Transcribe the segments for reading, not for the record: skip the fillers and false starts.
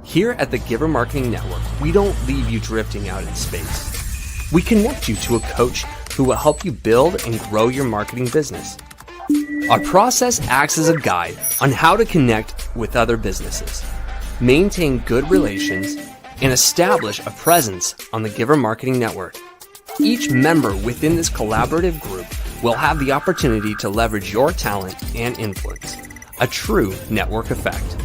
Here at the Giver Marketing Network, we don't leave you drifting out in space. We connect you to a coach who will help you build and grow your marketing business. Our process acts as a guide on how to connect with other businesses, maintain good relations, and establish a presence on the Giver Marketing Network. Each member within this collaborative group will have the opportunity to leverage your talent and influence, a true network effect.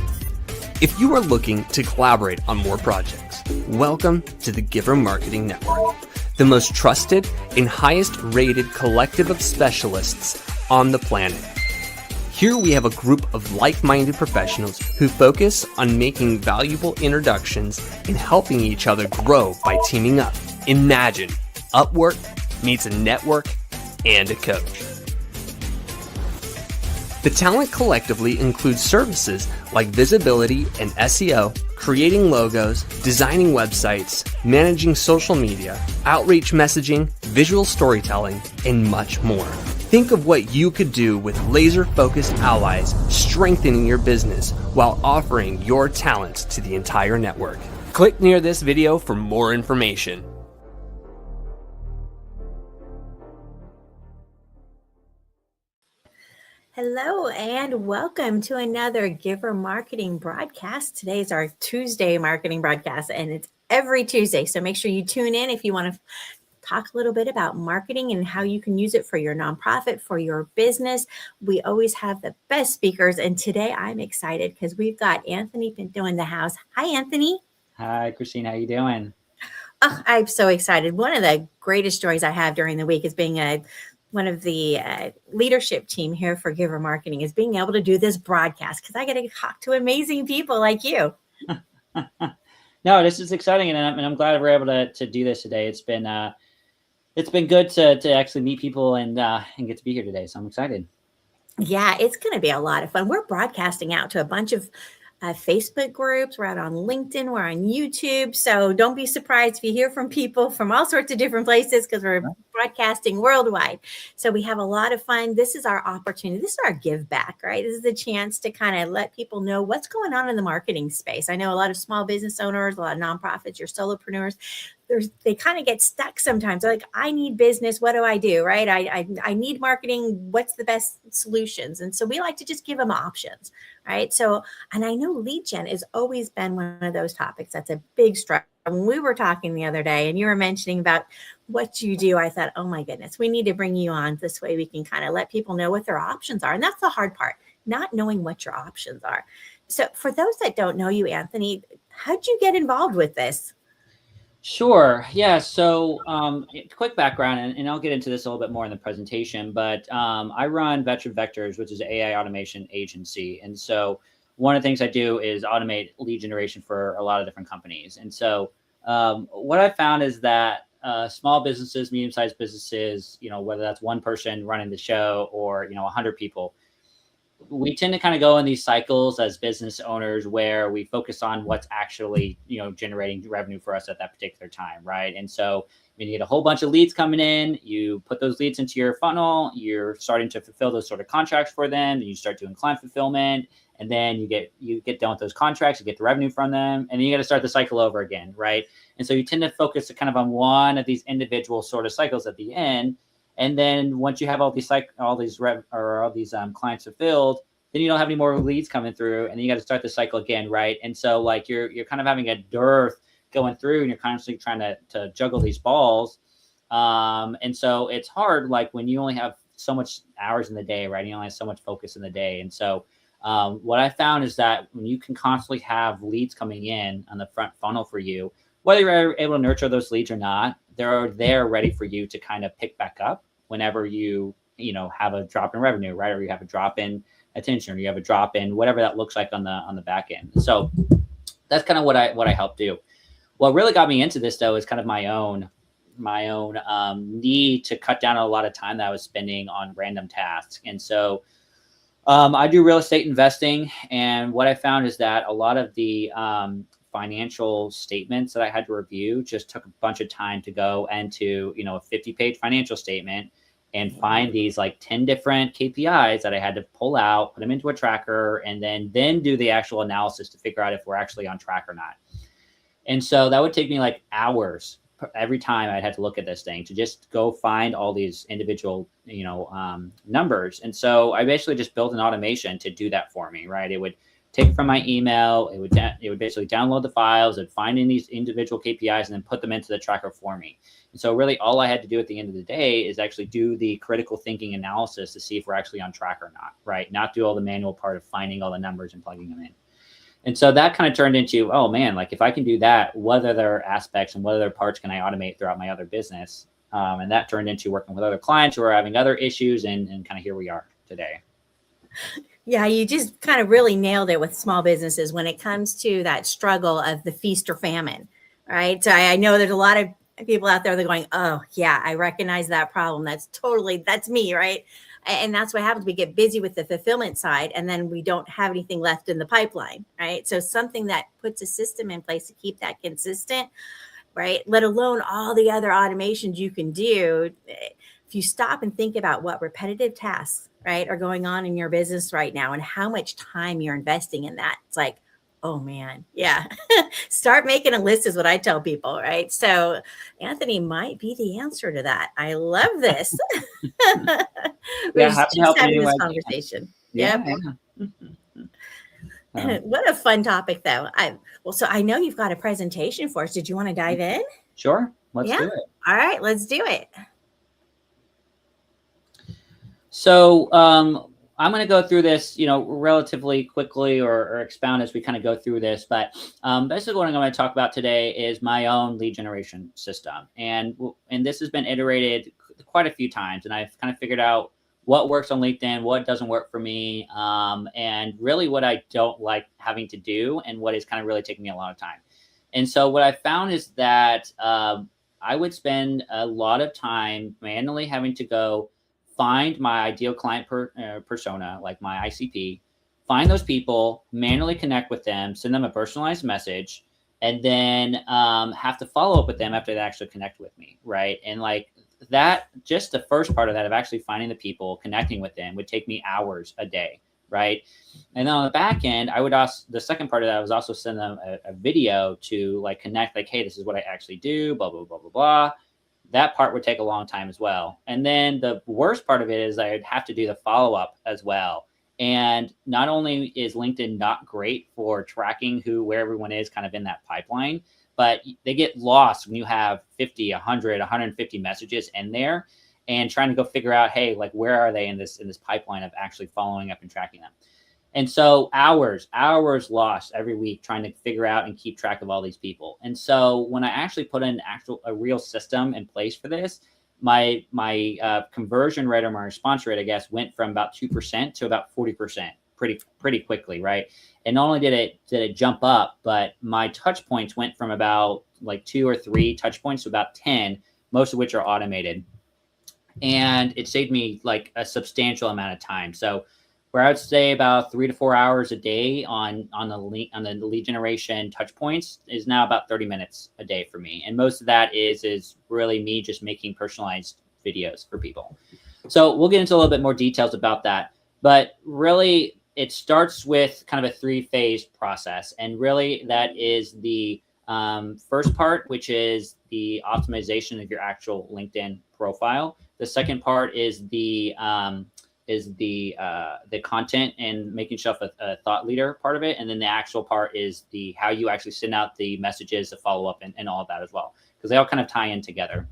If you are looking to collaborate on more projects, welcome to the Giver Marketing Network, the most trusted and highest rated collective of specialists on the planet. Here we have a group of like-minded professionals who focus on making valuable introductions and helping each other grow by teaming up. Imagine Upwork meets a network and a coach. The talent collectively includes services like visibility and SEO, creating logos, designing websites, managing social media, outreach messaging, visual storytelling, and much more. Think of what you could do with laser-focused allies, strengthening your business while offering your talents to the entire network. Click near this video for more information. Hello and welcome to another Giver Marketing broadcast. Today is our Tuesday marketing broadcast and it's every Tuesday. So make sure you tune in if you want to talk a little bit about marketing and how you can use it for your nonprofit, for your business. We always have the best speakers. And today I'm excited because we've got Anthony Pinto in the house. Hi, Anthony. Hi, Christine. How you doing? Oh, I'm so excited. One of the greatest joys I have during the week is being one of the leadership team here for Giver Marketing is being able to do this broadcast because I get to talk to amazing people like you. No, this is exciting, and I'm glad we're able to do this today. It's been good to actually meet people and get to be here today. So I'm excited. Yeah, it's going to be a lot of fun. We're broadcasting out to a bunch of Facebook groups. We're out on LinkedIn. We're on YouTube. So don't be surprised if you hear from people from all sorts of different places because we're broadcasting worldwide. So we have a lot of fun. This is our opportunity. This is our give back, right? This is the chance to kind of let people know what's going on in the marketing space. I know a lot of small business owners, a lot of nonprofits, your solopreneurs, they kind of get stuck sometimes. They're like, I need business. What do I do? Right? I need marketing. What's the best solutions? And so we like to just give them options. Right. So, and I know lead gen has always been one of those topics that's a big struggle. When we were talking the other day and you were mentioning about what you do, I thought, oh my goodness, we need to bring you on. This way we can kind of let people know what their options are. And that's the hard part, not knowing what your options are. So for those that don't know you, Anthony, how'd you get involved with this? Sure. Yeah. So quick background, and I'll get into this a little bit more in the presentation, but I run Veteran Vectors, which is an AI automation agency. And so one of the things I do is automate lead generation for a lot of different companies. And so what I found is that small businesses, medium-sized businesses, whether that's one person running the show or, 100 people, we tend to kind of go in these cycles as business owners where we focus on what's actually, generating revenue for us at that particular time. Right. And so you get a whole bunch of leads coming in, you put those leads into your funnel, you're starting to fulfill those sort of contracts for them, and you start doing client fulfillment, and then you get done with those contracts, you get the revenue from them, and then you got to start the cycle over again. Right. And so you tend to focus kind of on one of these individual sort of cycles at the end. And then once you have all these clients fulfilled, then you don't have any more leads coming through, and then you got to start the cycle again, right? And so like you're kind of having a dearth going through, and you're constantly trying to juggle these balls. And so it's hard, like when you only have so much hours in the day, right? You only have so much focus in the day. And so what I found is that when you can constantly have leads coming in on the front funnel for you, whether you're able to nurture those leads or not, they're ready for you to kind of pick back up whenever you have a drop in revenue, right? Or you have a drop in attention, or you have a drop in whatever that looks like on the back end. So that's kind of what I help do. What really got me into this though is kind of my own need to cut down on a lot of time that I was spending on random tasks. And so I do real estate investing, and what I found is that a lot of the financial statements that I had to review just took a bunch of time to go into, a 50-page financial statement and find these like 10 different KPIs that I had to pull out, put them into a tracker, and then do the actual analysis to figure out if we're actually on track or not. And so that would take me like hours every time I'd have to look at this thing to just go find all these individual, numbers. And so I basically just built an automation to do that for me, right? It would take from my email, it would basically download the files and find in these individual KPIs and then put them into the tracker for me. And so really all I had to do at the end of the day is actually do the critical thinking analysis to see if we're actually on track or not, right? Not do all the manual part of finding all the numbers and plugging them in. And so that kind of turned into, oh man, like if I can do that, what other aspects and what other parts can I automate throughout my other business? And that turned into working with other clients who are having other issues, and kind of here we are today. Yeah, you just kind of really nailed it with small businesses when it comes to that struggle of the feast or famine, right? So I know there's a lot of people out there that are going, oh yeah, I recognize that problem. That's me, right? And that's what happens. We get busy with the fulfillment side, and then we don't have anything left in the pipeline, right? So something that puts a system in place to keep that consistent, right? Let alone all the other automations you can do. If you stop and think about what repetitive tasks, right, are going on in your business right now and how much time you're investing in that, it's like, oh man, yeah. Start making a list is what I tell people, right? So Anthony might be the answer to that. I love this. We're happy to just help having you this anyway. conversation. Yeah. What a fun topic though. So I know you've got a presentation for us. Did you want to dive in? Sure. Let's do it. All right, let's do it. So I'm going to go through this, relatively quickly or expound as we kind of go through this. But basically what I'm going to talk about today is my own lead generation system. And this has been iterated quite a few times. And I've kind of figured out what works on LinkedIn, what doesn't work for me, and really what I don't like having to do and what is kind of really taking me a lot of time. And so what I found is that I would spend a lot of time manually having to go find my ideal client persona, like my ICP, find those people, manually connect with them, send them a personalized message, and then have to follow up with them after they actually connect with me, right? And like that, just the first part of that of actually finding the people, connecting with them would take me hours a day, right? And then on the back end, I would also, the second part of that was also send them a video to like connect, like, hey, this is what I actually do, blah, blah, blah, blah, blah. That part would take a long time as well. And then the worst part of it is I'd have to do the follow-up as well. And not only is LinkedIn not great for tracking where everyone is kind of in that pipeline, but they get lost when you have 50, 100, 150 messages in there and trying to go figure out, hey, like, where are they in this pipeline of actually following up and tracking them? And so hours lost every week trying to figure out and keep track of all these people. And so when I actually put in a real system in place for this, my conversion rate or my response rate, I guess, went from about 2% to about 40% pretty quickly, right? And not only did it jump up, but my touch points went from about like 2 or 3 touch points to about 10, most of which are automated. And it saved me like a substantial amount of time. So where I would say about 3 to 4 hours a day on the lead generation touch points is now about 30 minutes a day for me. And most of that is really me just making personalized videos for people. So we'll get into a little bit more details about that. But really, it starts with kind of a 3-phase process. And really, that is the first part, which is the optimization of your actual LinkedIn profile. The second part is the content and making yourself a thought leader part of it. And then the actual part is how you actually send out the messages, the follow up and all of that as well, because they all kind of tie in together.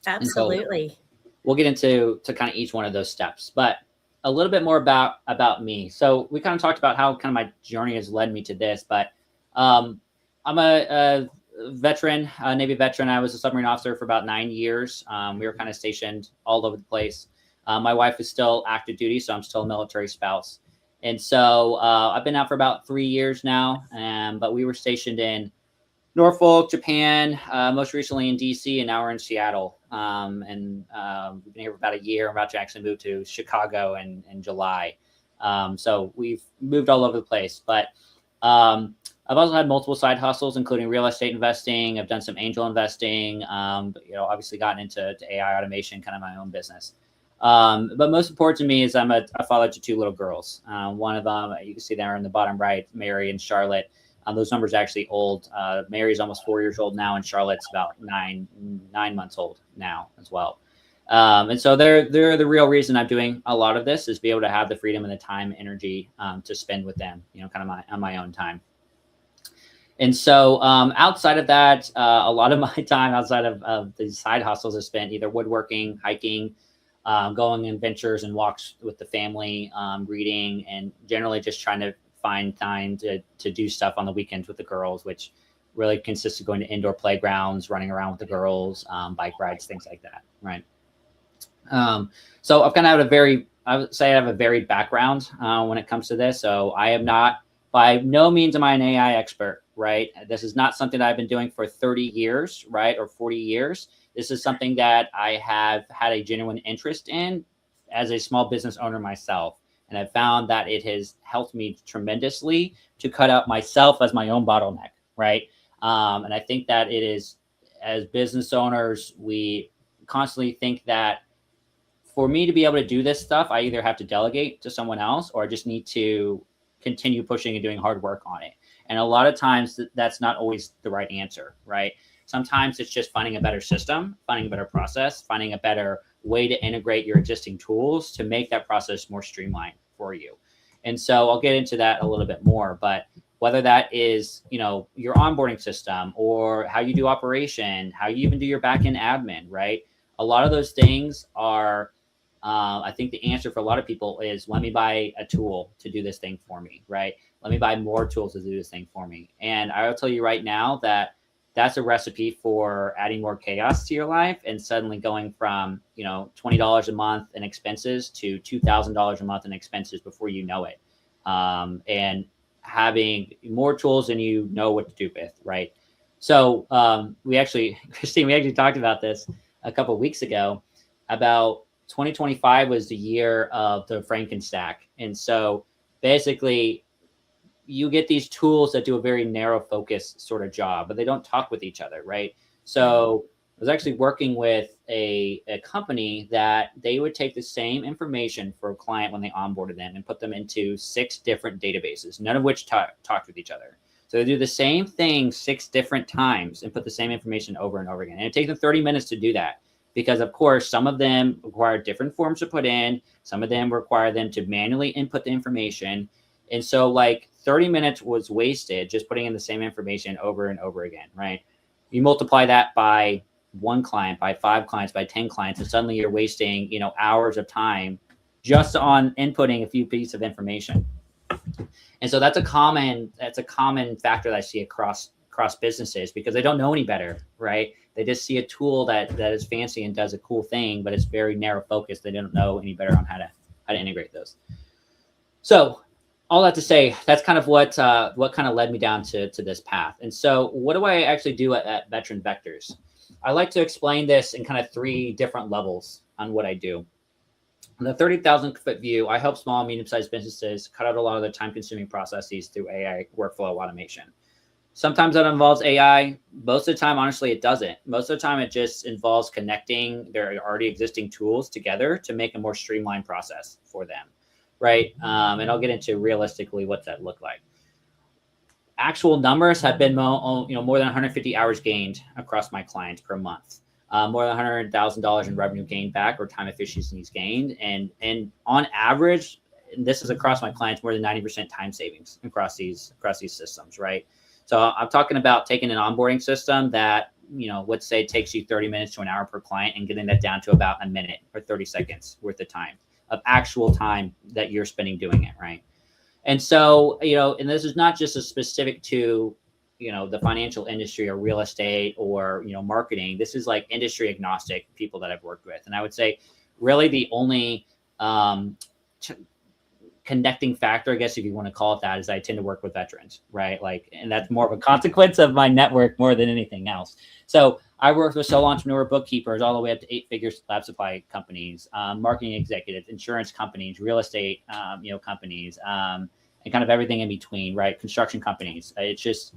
Absolutely. So we'll get into kind of each one of those steps, but a little bit more about me. So we kind of talked about how kind of my journey has led me to this, but I'm a veteran, Navy veteran. I was a submarine officer for about 9 years. We were kind of stationed all over the place. My wife is still active duty, so I'm still a military spouse. And so I've been out for about 3 years now, but we were stationed in Norfolk, Japan, most recently in DC, and now we're in Seattle. We've been here for about a year. I'm about to actually move to Chicago in July. So we've moved all over the place. But I've also had multiple side hustles, including real estate investing. I've done some angel investing, but, obviously gotten into AI automation, kind of my own business. But most important to me is I'm a father to 2 little girls. One of them, you can see there in the bottom right, Mary and Charlotte. Those numbers are actually old. Mary's almost 4 years old now, and Charlotte's about nine months old now as well. And so they're the real reason I'm doing a lot of this, is be able to have the freedom and the time, energy to spend with them, kind of on my own time. And so outside of that, a lot of my time outside of these side hustles is spent either woodworking, hiking, going on ventures and walks with the family, reading, and generally just trying to find time to do stuff on the weekends with the girls, which really consists of going to indoor playgrounds, running around with the girls, bike rides, things like that, right? So I've kind of I would say I have a varied background when it comes to this. So I am not, by no means am I an AI expert, right? This is not something that I've been doing for 30 years, right? Or 40 years. This is something that I have had a genuine interest in as a small business owner myself. And I've found that it has helped me tremendously to cut out myself as my own bottleneck, right? And I think that it is, as business owners, we constantly think that for me to be able to do this stuff, I either have to delegate to someone else, or I just need to continue pushing and doing hard work on it. And a lot of times that's not always the right answer, right? Sometimes it's just finding a better system, finding a better process, finding a better way to integrate your existing tools to make that process more streamlined for you. And so I'll get into that a little bit more, but whether that is, your onboarding system, or how you do operation, how you even do your back-end admin, right? A lot of those things are, I think the answer for a lot of people is, let me buy a tool to do this thing for me, right? Let me buy more tools to do this thing for me. And I will tell you right now that that's a recipe for adding more chaos to your life, and suddenly going from, $20 a month in expenses to $2,000 a month in expenses before you know it. And having more tools than you know what to do with, right? So Christine, we actually talked about this a couple of weeks ago, about 2025 was the year of the Frankenstack. And so basically, you get these tools that do a very narrow focus sort of job, but they don't talk with each other, right? So I was actually working with a company that they would take the same information for a client when they onboarded them and put them into 6 different databases, none of which talked with each other. So they do the same thing 6 different times and put the same information over and over again. And it takes them 30 minutes to do that, because of course, some of them require different forms to put in. Some of them require them to manually input the information. And so 30 minutes was wasted just putting in the same information over and over again, right? You multiply that by 1 client, by 5 clients, by 10 clients, and suddenly you're wasting, hours of time just on inputting a few pieces of information. And so that's a common factor that I see across businesses, because they don't know any better, right? They just see a tool that is fancy and does a cool thing, but it's very narrow focused. They don't know any better on how to integrate those. So all that to say, that's kind of what kind of led me down to this path. And so what do I actually do at Veteran Vectors? I like to explain this in kind of 3 different levels on what I do. In the 30,000 foot view, I help small and medium-sized businesses cut out a lot of the time-consuming processes through AI workflow automation. Sometimes that involves AI. Most of the time, honestly, it doesn't. Most of the time, it just involves connecting their already existing tools together to make a more streamlined process for them, right? And I'll get into realistically what that looked like. Actual numbers have been more than 150 hours gained across my clients per month. More than $100,000 in revenue gained back, or time efficiencies gained. And on average, and this is across my clients, more than 90% time savings across these systems, right? So I'm talking about taking an onboarding system that, let's say takes you 30 minutes to an hour per client, and getting that down to about a minute or 30 seconds worth of time, of actual time that you're spending doing it, right? And so, and this is not just a specific to, the financial industry or real estate or, marketing. This is like industry agnostic people that I've worked with. And I would say really the only connecting factor, I guess, if you want to call it that, is I tend to work with veterans, right? And that's more of a consequence of my network more than anything else. So I worked with solo entrepreneur bookkeepers all the way up to 8-figure lab supply companies, marketing executives, insurance companies, real estate, companies, and kind of everything in between, right? Construction companies. It's just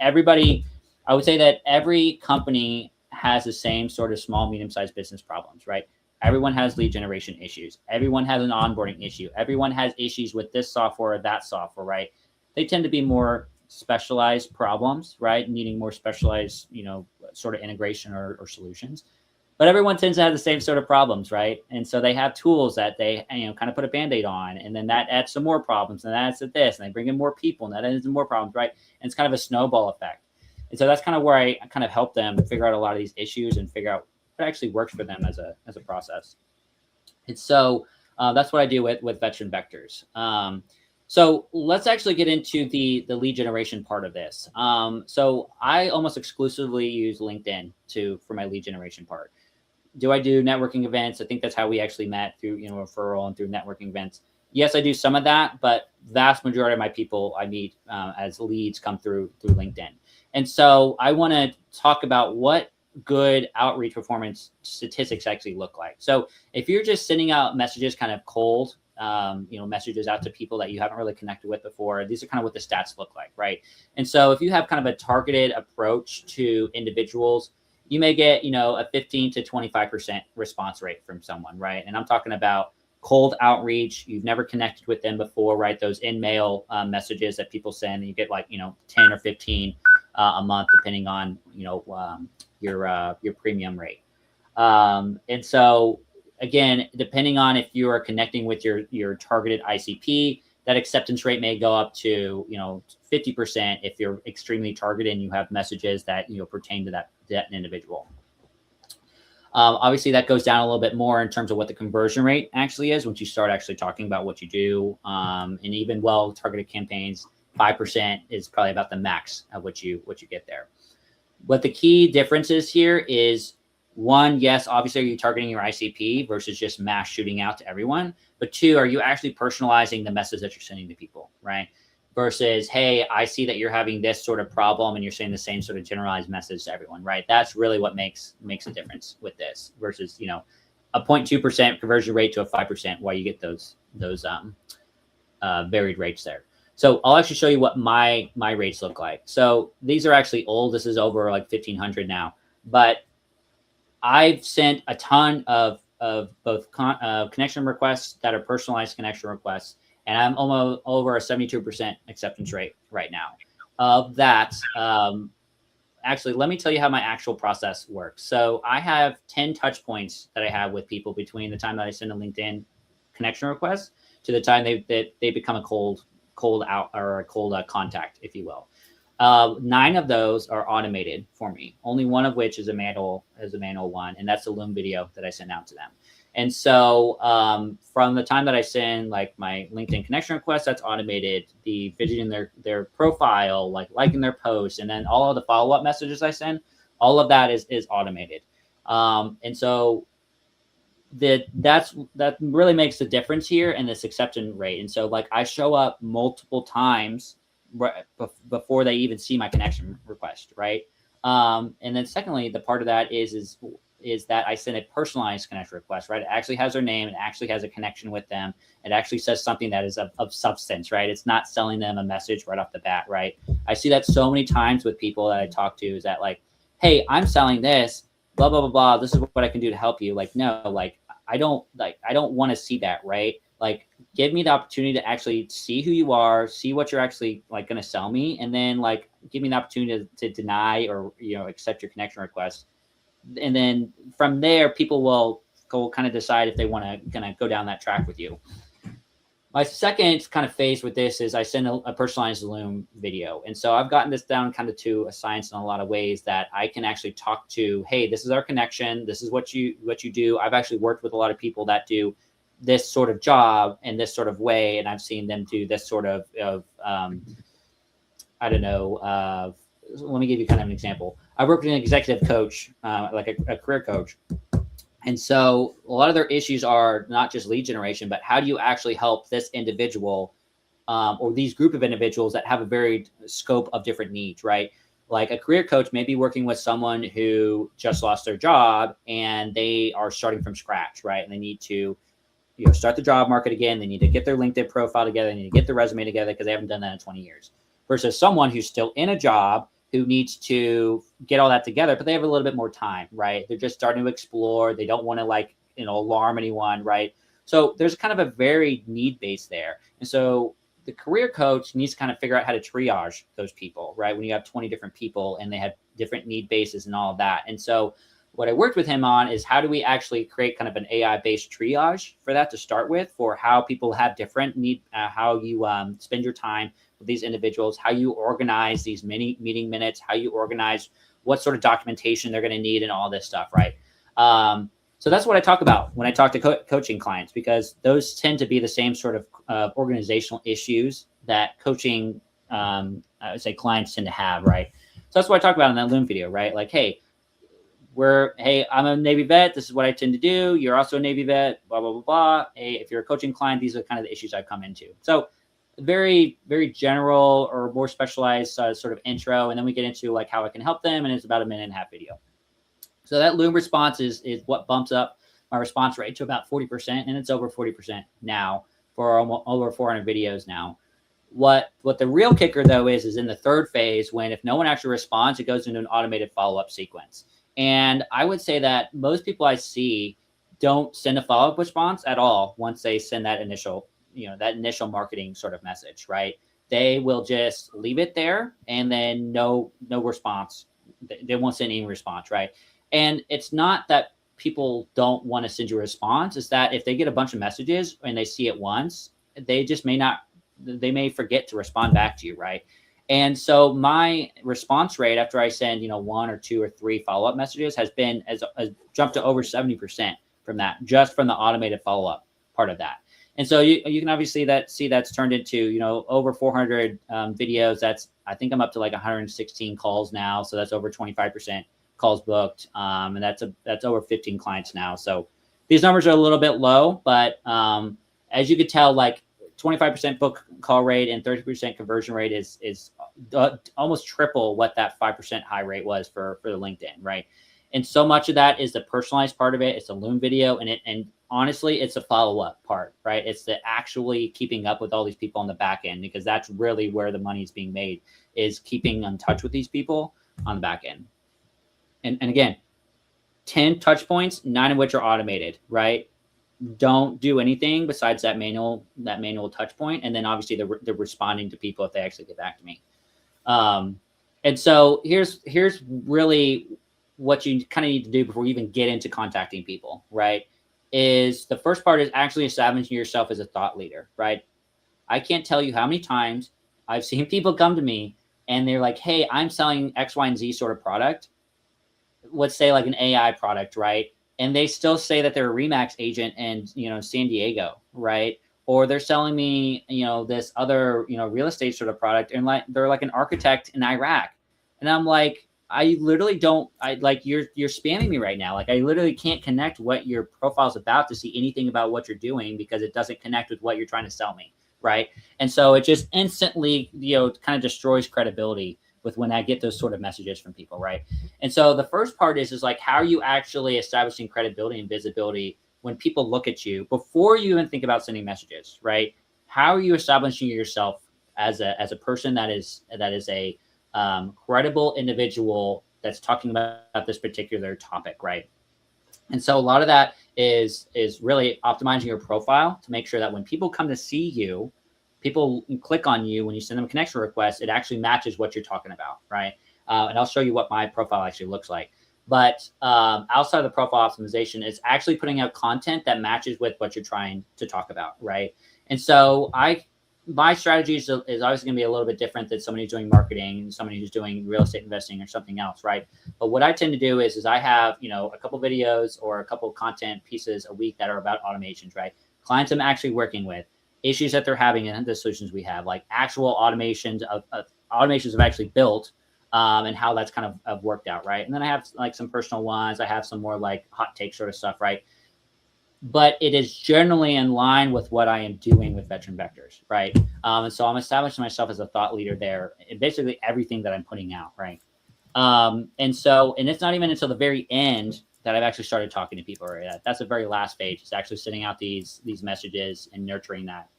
everybody. I would say that every company has the same sort of small, medium-sized business problems, right? Everyone has lead generation issues. Everyone has an onboarding issue. Everyone has issues with this software or that software, right? They tend to be more specialized problems, right? Needing more specialized, sort of integration or solutions. But everyone tends to have the same sort of problems, right? And so they have tools that they, kind of put a Band-Aid on, and then that adds some more problems, and that adds to this, and they bring in more people, and that adds to more problems, right? And it's kind of a snowball effect. And so that's kind of where I kind of help them figure out a lot of these issues and figure out what actually works for them as a process. And so that's what I do with Veteran Vectors. So let's actually get into the lead generation part of this. So I almost exclusively use LinkedIn for my lead generation part. Do I do networking events? I think that's how we actually met, through referral and through networking events. Yes, I do some of that, but vast majority of my people I meet as leads come through LinkedIn. And so I want to talk about what good outreach performance statistics actually look like. So if you're just sending out messages kind of cold, messages out to people that you haven't really connected with before, these are kind of what the stats look like, right? And so if you have kind of a targeted approach to individuals, you may get, a 15 to 25% response rate from someone, right? And I'm talking about cold outreach. You've never connected with them before, right? Those in-mail messages that people send, and you get 10 or 15 a month, depending on, your premium rate. And so again, depending on if you are connecting with your targeted ICP, that acceptance rate may go up to 50% if you're extremely targeted and you have messages that pertain to that individual. Obviously, that goes down a little bit more in terms of what the conversion rate actually is once you start actually talking about what you do. And even well-targeted campaigns, 5% is probably about the max of what you get there. What the key difference is here is, one, yes, obviously, are you targeting your ICP versus just mass shooting out to everyone? But two, are you actually personalizing the message that you're sending to people, right? Versus, hey, I see that you're having this sort of problem and you're saying the same sort of generalized message to everyone, right? That's really what makes a difference with this versus, a 0.2% conversion rate to a 5%, why you get those varied rates there. So I'll actually show you what my rates look like. So these are actually old. This is over like 1,500 now, but I've sent a ton of both connection requests that are personalized connection requests, and I'm almost over a 72% acceptance rate right now. Of that, actually, let me tell you how my actual process works. So I have 10 touch points that I have with people between the time that I send a LinkedIn connection request to the time they become a cold out or a cold contact, if you will. 9 of those are automated for me. Only one of which is a manual one, and that's a Loom video that I send out to them. And so from the time that I send like my LinkedIn connection request, that's automated. The visiting their profile, liking their posts, and then all of the follow-up messages I send, all of that is automated. And so that really makes the difference here in this acceptance rate. And so I show up multiple times right before they even see my connection request, right? And then secondly, the part of that is that I send a personalized connection request, right? It actually has their name, it actually has a connection with them, it actually says something that is of substance, right? It's not selling them a message right off the bat, right? I see that so many times with people that I talk to, is that hey, I'm selling this, blah blah blah blah, this is what I can do to help you. No, I don't want to see that, right? Give me the opportunity to actually see who you are, see what you're actually going to sell me, and then give me the opportunity to deny or accept your connection request. And then from there, people will go kind of decide if they want to kind of go down that track with you. My second kind of phase with this is I send a personalized Loom video. And so I've gotten this down kind of to a science in a lot of ways, that I can actually talk to, hey, this is our connection, this is what you do. I've actually worked with a lot of people that do this sort of job in this sort of way, and I've seen them do this sort of I don't know, let me give you kind of an example. I worked with an executive coach, a career coach. And so a lot of their issues are not just lead generation, but how do you actually help this individual or these group of individuals that have a varied scope of different needs, right? Like a career coach may be working with someone who just lost their job and they are starting from scratch, right? And they need to start the job market again. They need to get their LinkedIn profile together. They need to get their resume together because they haven't done that in 20 years. Versus someone who's still in a job who needs to get all that together, but they have a little bit more time, right? They're just starting to explore. They don't want to alarm anyone, right? So there's kind of a very need base there. And so the career coach needs to kind of figure out how to triage those people, right? When you have 20 different people and they have different need bases and all of that. And so what I worked with him on is how do we actually create kind of an AI-based triage for that to start with, for how people have different need, how you spend your time with these individuals, how you organize these meeting minutes, how you organize what sort of documentation they're going to need and all this stuff, right? So that's what I talk about when I talk to coaching clients, because those tend to be the same sort of organizational issues that coaching, I would say, clients tend to have, right? So that's what I talk about in that Loom video, right? Like, hey, I'm a Navy vet. This is what I tend to do. You're also a Navy vet, blah, blah, blah, blah. Hey, if you're a coaching client, these are kind of the issues I've come into. So very, very general or more specialized sort of intro. And then we get into like how I can help them. And it's about a 1.5-minute video. So that Loom response is what bumps up my response rate to about 40%. And it's over 40% now for almost over 400 videos now. What the real kicker, though, is in the third phase, when if no one actually responds, it goes into an automated follow-up sequence. And I would say that most people I see don't send a follow-up response at all once they send that initial marketing sort of message, right? They will just leave it there and then no response. They won't send any response, right? And it's not that people don't want to send you a response. It's that if they get a bunch of messages and they see it once, they may forget to respond back to you, right? And so my response rate after I send, 1 or 2 or 3 follow-up messages has jumped to over 70% from that, just from the automated follow-up part of that. And so you can obviously that's turned into, over 400 videos. I think I'm up to like 116 calls now. So that's over 25% calls booked. And that's over 15 clients now. So these numbers are a little bit low, but as you could tell, like 25% book call rate and 30% conversion rate is almost triple what that 5% high rate was for the LinkedIn, right? And so much of that is the personalized part of it. It's a Loom video, and honestly, it's a follow-up part, right? It's the actually keeping up with all these people on the back end, because that's really where the money is being made, is keeping in touch with these people on the back end. And again, 10 touch points, 9 of which are automated, right? Don't do anything besides that manual touch point. And then obviously they're responding to people if they actually get back to me. And so here's really what you kind of need to do before you even get into contacting people, right? Is the first part is actually establishing yourself as a thought leader, right? I can't tell you how many times I've seen people come to me and they're like, hey, I'm selling X, Y, and Z sort of product. Let's say like an AI product, right? And they still say that they're a Remax agent in, San Diego, right? Or they're selling me, this other, real estate sort of product, and they're like an architect in Iraq. And I'm like, I literally you're spamming me right now. Like, I literally can't connect what your profile's about to see anything about what you're doing, because it doesn't connect with what you're trying to sell me, right? And so it just instantly, kind of destroys credibility with when I get those sort of messages from people, right? And so the first part is like, how are you actually establishing credibility and visibility when people look at you before you even think about sending messages, right? How are you establishing yourself as a person that is a credible individual that's talking about this particular topic, right? And so a lot of that is really optimizing your profile to make sure that when people come to see you, people click on you when you send them a connection request, it actually matches what you're talking about, right? And I'll show you what my profile actually looks like. But outside of the profile optimization, it's actually putting out content that matches with what you're trying to talk about, right? And so my strategy is obviously going to be a little bit different than somebody who's doing marketing, somebody who's doing real estate investing or something else, right? But what I tend to do is I have, a couple videos or a couple content pieces a week that are about automations, right? Clients I'm actually working with, issues that they're having, and the solutions we have, like actual automations of automations I've actually built, and how that's kind of worked out, right? And then I have like some personal ones. I have some more like hot take sort of stuff, right? But it is generally in line with what I am doing with Veteran Vectors, right? And so I'm establishing myself as a thought leader there in basically everything that I'm putting out, right? And it's not even until the very end that I've actually started talking to people, right? That's the very last stage. It's actually sending out these messages and nurturing that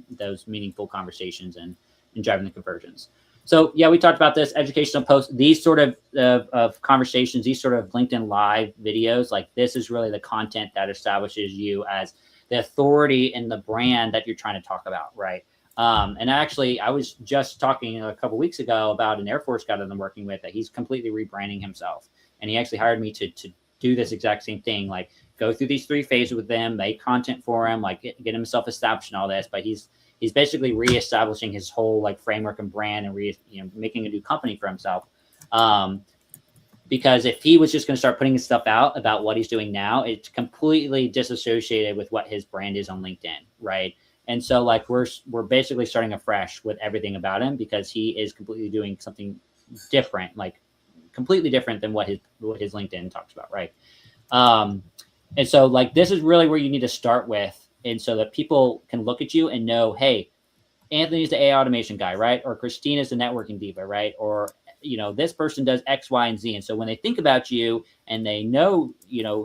those meaningful conversations and driving the conversions. So yeah, we talked about this educational posts, these sort of conversations, these sort of LinkedIn live videos. Like this is really the content that establishes you as the authority in the brand that you're trying to talk about, right? And actually, I was just talking a couple weeks ago about an Air Force guy that I'm working with that he's completely rebranding himself, and he actually hired me to do this exact same thing, like go through these 3 phases with them, make content for him, like get himself established and all this. But he's basically reestablishing his whole like framework and brand and making a new company for himself. Because if he was just going to start putting his stuff out about what he's doing now, it's completely disassociated with what his brand is on LinkedIn, right? And so like we're basically starting afresh with everything about him because he is completely doing something different, like completely different than what his LinkedIn talks about, right? And so like this is really where you need to start with, and so that people can look at you and know, hey, Anthony's the AI automation guy, right? Or Christine is the networking diva, right? Or this person does X, Y, and Z. And so when they think about you and they know,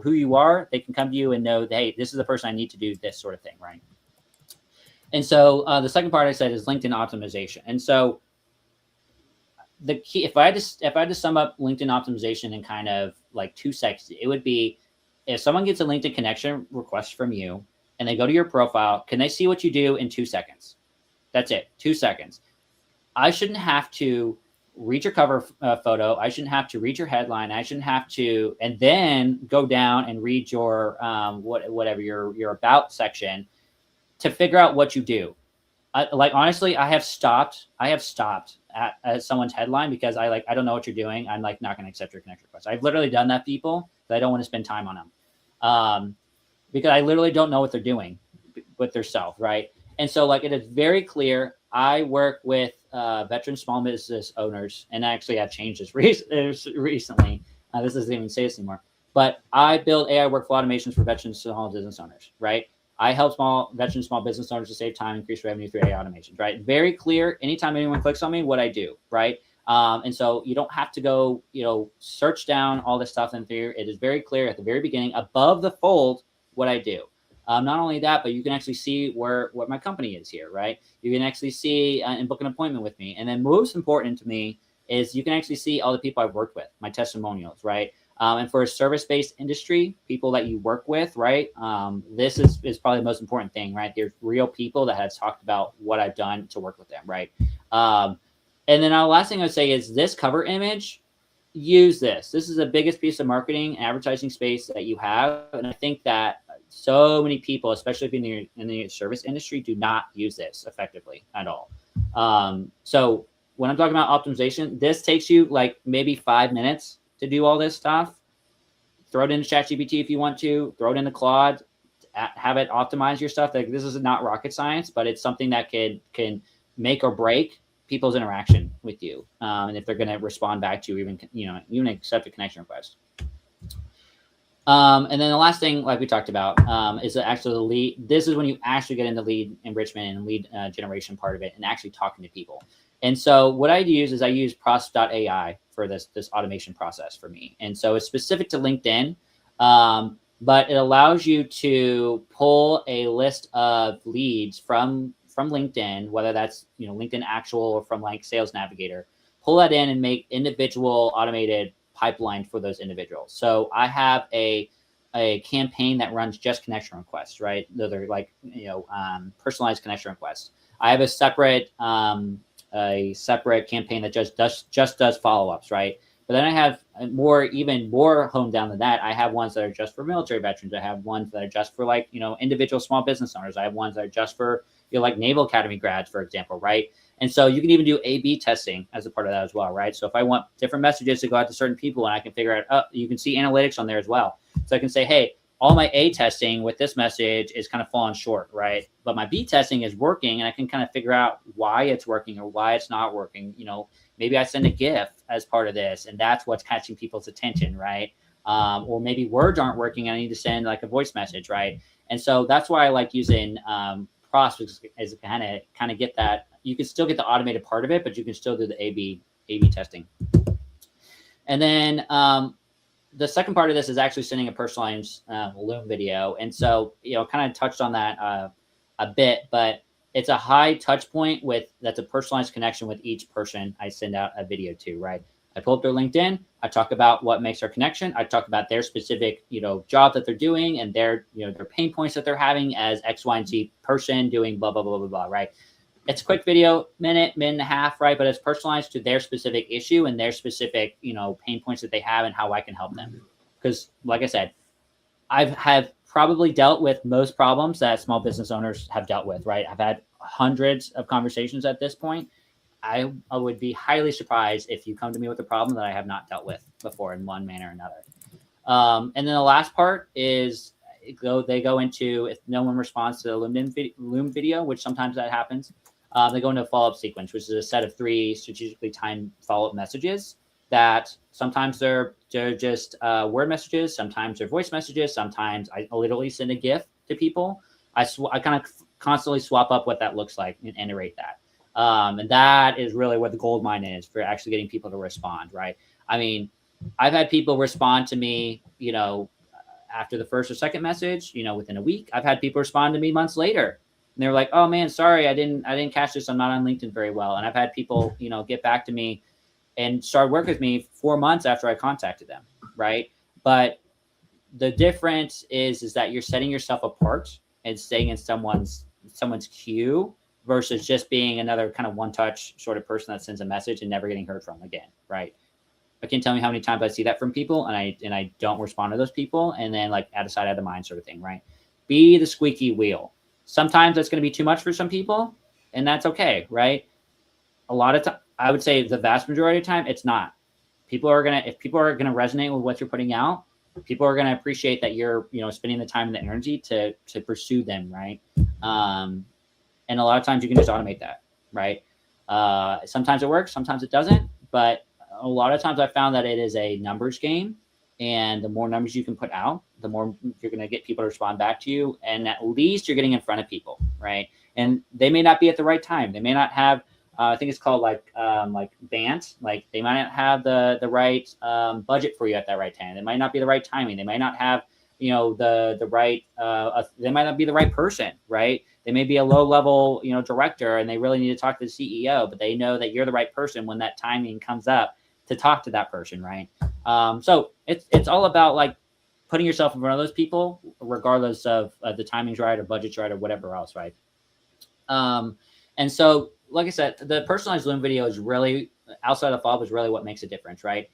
who you are, they can come to you and know, hey, this is the person I need to do this sort of thing, right? And so the second part I said is LinkedIn optimization. And so the key, if I had to sum up LinkedIn optimization in kind of like 2 seconds, it would be if someone gets a LinkedIn connection request from you and they go to your profile, can they see what you do in 2 seconds? That's it, 2 seconds. I shouldn't have to read your cover photo. I shouldn't have to read your headline. I shouldn't have to, and then go down and read your whatever your about section to figure out what you do. Honestly, I have stopped at someone's headline because I don't know what you're doing. I'm like not going to accept your connection request. I've literally done that, people, that I don't want to spend time on them because I literally don't know what they're doing with their self, right? And so like it is very clear. I work with veteran small business owners, and actually I've changed this recently. This doesn't even say this anymore. But I build AI workflow automations for veteran small business owners, right? I help veteran small business owners to save time, increase revenue through AI automations, right? Very clear. Anytime anyone clicks on me, what I do, right? And so you don't have to go, search down all this stuff in there. It is very clear at the very beginning, above the fold, what I do. Not only that, but you can actually see what my company is here, right? You can actually see and book an appointment with me. And then most important to me is you can actually see all the people I've worked with, my testimonials, right? And for a service-based industry, people that you work with, right? This is probably the most important thing, right? There's real people that have talked about what I've done to work with them, right? And then the last thing I would say is this cover image, use this. This is the biggest piece of marketing, advertising space that you have. And I think that so many people, especially if you're in the service industry, do not use this effectively at all. So when I'm talking about optimization, this takes you like maybe 5 minutes to do all this stuff. Throw it into ChatGPT if you want to, throw it into Claude, have it optimize your stuff. Like this is not rocket science, but it's something that can make or break people's interaction with you. And if they're going to respond back to you, even accept a connection request. And then the last thing, like we talked about, is actually the lead. This is when you actually get into lead enrichment and lead generation part of it and actually talking to people. And so what I use is I use Process.ai for this automation process for me. And so it's specific to LinkedIn, but it allows you to pull a list of leads from LinkedIn, whether that's LinkedIn Actual or from like Sales Navigator, pull that in and make individual automated pipeline for those individuals. So I have a campaign that runs just connection requests, right? They're like personalized connection requests. I have a separate campaign that just does follow-ups, right? But then I have even more honed down than that. I have ones that are just for military veterans. I have ones that are just for like individual small business owners. I have ones that are just for like Naval Academy grads, for example, right? And so you can even do A/B testing as a part of that as well, right? So if I want different messages to go out to certain people, and I can figure out, you can see analytics on there as well. So I can say, hey, all my A testing with this message is kind of falling short, right? But my B testing is working, and I can kind of figure out why it's working or why it's not working. Maybe I send a GIF as part of this, and that's what's catching people's attention, right? Or maybe words aren't working, and I need to send like a voice message, right? And so that's why I like using Process, is kind of get that. You can still get the automated part of it, but you can still do the A/B testing. And then the second part of this is actually sending a personalized Loom video. And so, kind of touched on that a bit, but it's a high touch point that's a personalized connection with each person I send out a video to, right? I pull up their LinkedIn. I talk about what makes our connection. I talk about their specific, job that they're doing and their pain points that they're having as X, Y, and Z person doing blah, blah, blah, blah, blah, right? It's a quick video, minute and a half, right? But it's personalized to their specific issue and their specific, pain points that they have and how I can help them. Because like I said, have probably dealt with most problems that small business owners have dealt with, right? I've had hundreds of conversations at this point. I would be highly surprised if you come to me with a problem that I have not dealt with before in one manner or another. And then the last part is they go into, if no one responds to the Loom video, which sometimes that happens, they go into a follow-up sequence, which is a set of 3 strategically timed follow-up messages that sometimes they're just word messages, sometimes they're voice messages, sometimes I literally send a GIF to people. I kind of constantly swap up what that looks like and iterate that. And that is really what the gold mine is for actually getting people to respond, right? I mean, I've had people respond to me, after the first or second message, within a week. I've had people respond to me months later. And they're like, oh man, sorry, I didn't catch this. I'm not on LinkedIn very well. And I've had people, get back to me and start working with me 4 months after I contacted them, right? But the difference is that you're setting yourself apart and staying in someone's queue versus just being another kind of one-touch sort of person that sends a message and never getting heard from again, right? I can't tell you how many times I see that from people and I don't respond to those people, and then like out of sight, out of mind sort of thing, right? Be the squeaky wheel. Sometimes that's going to be too much for some people, and that's okay, right? A lot of time, I would say the vast majority of the time, it's not. If people are gonna resonate with what you're putting out, people are gonna appreciate that you're, spending the time and the energy to pursue them, right? And a lot of times you can just automate that, right? Sometimes it works, sometimes it doesn't, but a lot of times I found that it is a numbers game, and the more numbers you can put out, the more you're going to get people to respond back to you, and at least you're getting in front of people, right? And they may not be at the right time. They may not have, I think it's called like BANT, like they might not have the right budget for you at that right time. They might not be the right timing. They might not have, the right, they might not be the right person, right? They may be a low level, director, and they really need to talk to the CEO, but they know that you're the right person when that timing comes up to talk to that person, right? So it's all about like putting yourself in front of those people, regardless of the timing's right or budget's right or whatever else, right? And so, like I said, the personalized Loom video is really, outside of follow-up, is really what makes a difference, right?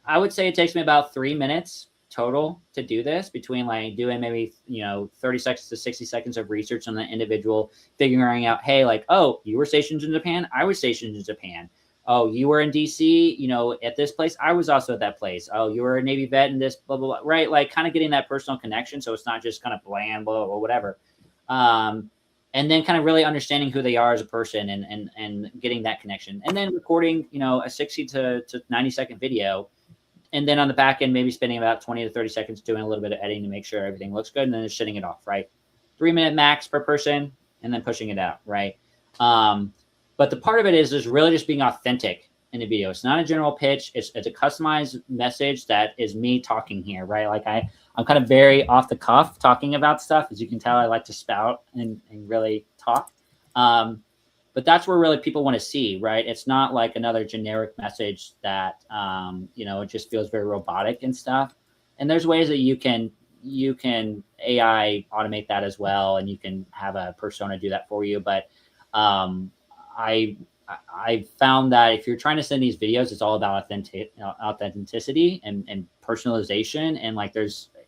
I would say it takes me about 3 minutes total to do this, between like doing maybe 30 seconds to 60 seconds of research on the individual, figuring out, hey, like, oh, you were stationed in Japan, I was stationed in Japan. Oh, you were in DC, at this place, I was also at that place. Oh, you were a Navy vet in this, blah, blah, blah, right? Like kind of getting that personal connection, so it's not just kind of bland, blah, blah, whatever. And then kind of really understanding who they are as a person and getting that connection, and then recording, a 60 to 90 second video. And then on the back end, maybe spending about 20 to 30 seconds doing a little bit of editing to make sure everything looks good, and then just shutting it off, right? 3 minute max per person, and then pushing it out, right? But the part of it is really just being authentic in the video. It's not a general pitch. It's a customized message that is me talking here, right? Like I'm kind of very off the cuff talking about stuff. As you can tell, I like to spout and really talk. But that's where really people want to see, right? It's not like another generic message that, it just feels very robotic and stuff. And there's ways that you can AI automate that as well. And you can have a persona do that for you. But I found that if you're trying to send these videos, it's all about authenticity and personalization. And like